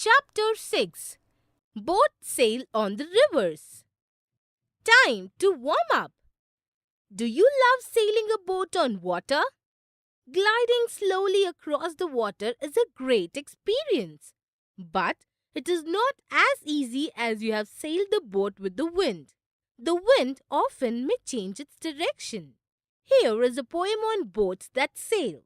Chapter 6. Boat sail on the rivers. Time to warm up. Do you love sailing a boat on water? Gliding slowly across the water is a great experience. But it is not as easy as you have sailed the boat with the wind. The wind often may change its direction. Here is a poem on boats that sail.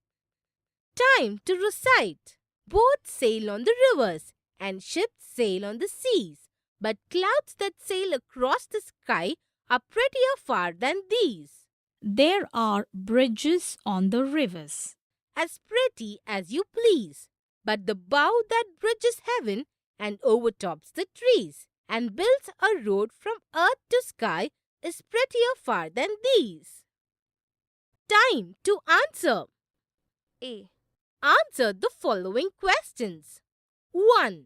Time to recite. Boats sail on the rivers and ships sail on the seas, but clouds that sail across the sky are prettier far than these. There are bridges on the rivers. As pretty as you please, but the bow that bridges heaven and overtops the trees and builds a road from earth to sky is prettier far than these. Time to answer. A. Answer the following questions. 1.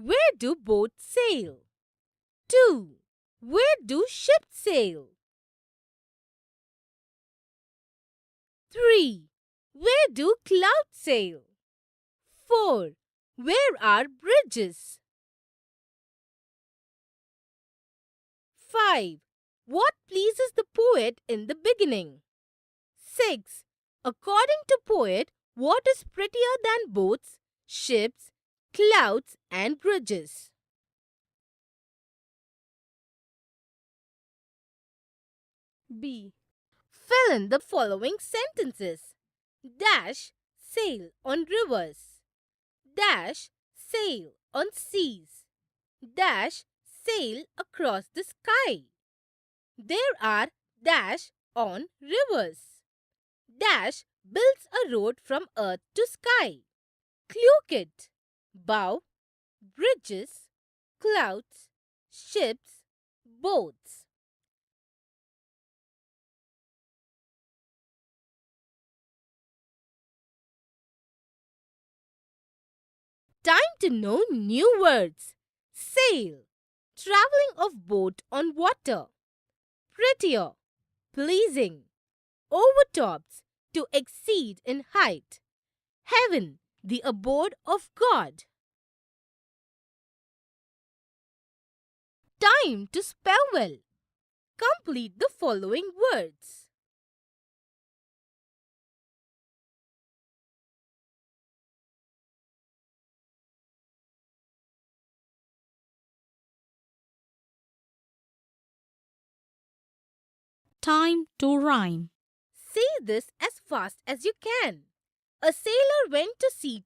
Where do boats sail? 2. Where do ships sail? 3. Where do clouds sail? 4. Where are bridges? 5. What pleases the poet in the beginning? 6. According to poet, what is prettier than boats, ships, clouds and bridges? B. Fill in the following sentences. Dash sail on rivers. Dash sail on seas. Dash sail across the sky. There are dash on rivers. Dash builds a road from earth to sky. Clue kit. Bow, bridges, clouds, ships, boats. Time to know new words. Sail, traveling of boat on water. Prettier, pleasing. Overtops, to exceed in height. Heaven, the abode of God. Time to spell well. Complete the following words. Time to rhyme. Say this as fast as you can. A sailor went to see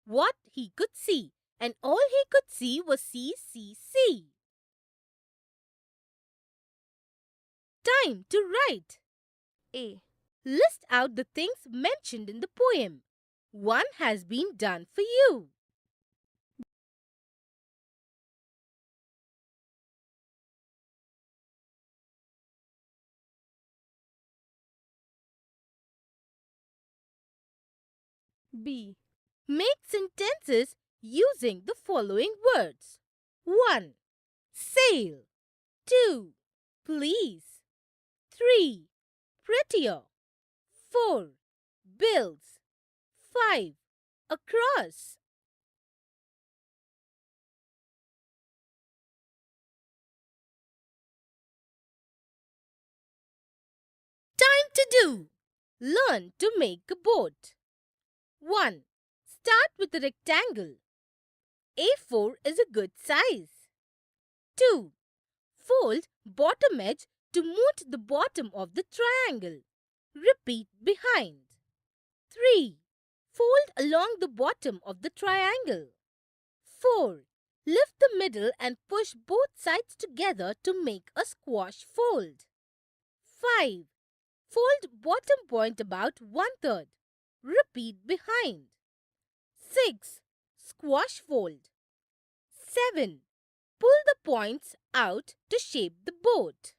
what he could see, and all he could see was sea. Time to write. A. List out the things mentioned in the poem. One has been done for you. B. Make sentences using the following words. 1. Sail. 2. Please. 3. Prettier. 4. Builds. 5. Across. Time to do. Learn to make a boat. 1. Start with a rectangle. A4 is a good size. 2. Fold bottom edge to meet the bottom of the triangle. Repeat behind. 3. Fold along the bottom of the triangle. 4. Lift the middle and push both sides together to make a squash fold. 5. Fold bottom point about 1/3. Repeat behind. 6. Squash fold. 7. Pull the points out to shape the boat.